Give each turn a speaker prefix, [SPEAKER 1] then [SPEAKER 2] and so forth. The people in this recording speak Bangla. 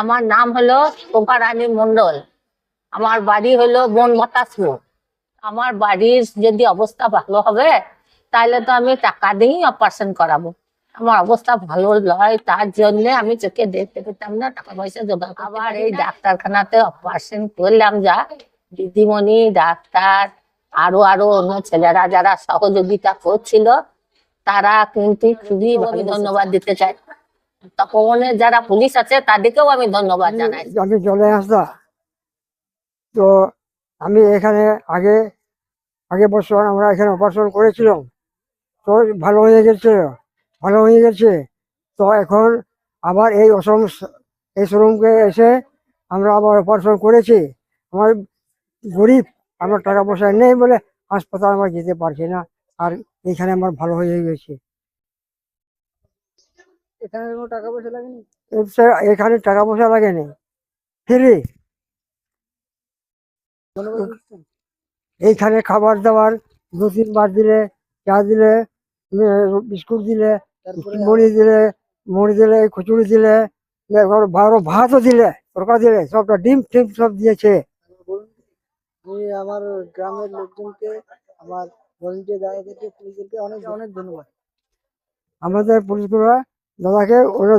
[SPEAKER 1] আমার নাম হলো রানী মন্ডল। আমার বাড়ি হলো বনবাতাসপুর। আমার বাড়ির যদি অবস্থা ভালো হবে তাহলে তো আমি টাকা দিয়েই অপারেশন করাবো। আমার অবস্থা ভালো নয়, তার জন্য আমি চোখে দেখতে পেতাম না, টাকা পয়সা জোগাড় করতে আবার এই ডাক্তারখানাতে অপারেশন করলাম। যা দিদিমণি, ডাক্তার, আরো আরো অন্য ছেলেরা যারা সহযোগিতা করছিল তারা কিন্তু খুবই আমি ধন্যবাদ দিতে চাই। তপবনের যারা পুলিশ আছে তাদেরকেও আমি ধন্যবাদ জানাই।
[SPEAKER 2] আমি চলে আসতাম তো আমি এখানে আগে আগের বছর আমরা এখানে অপারেশন করেছিলাম, তো ভালো হয়ে গেছে। তো এখন আবার এই শোরুমকে এসে আমরা আবার অপারেশন করেছি। আমার গরিব, আমার টাকা পয়সা নেই বলে হাসপাতাল আমরা যেতে পারছি না, আর এখানে আমার ভালো হয়ে গেছে।
[SPEAKER 3] এখানে কোনো টাকা পয়সা লাগেনি?
[SPEAKER 2] এখানে টাকা পয়সা লাগেনি, ফ্রি। এইখানে খাবার দাবার 2-3 বার দিলে, চা দিলে, বিস্কুট দিলে, মুড়ি দিলে, খিচুড়ি দিলে, ভাতও দিলে, তরকারি দিলে, সবটা ডিম টিম সব দিয়েছে।
[SPEAKER 3] আমি আমার গ্রামের লোকজনকে, আমার ভলেন্টিয়ার দাদাদেরকে, পুলিশদেরকে অনেক অনেক ধন্যবাদ।
[SPEAKER 2] আমাদের পুলিশগুলো দাদাকে ওরা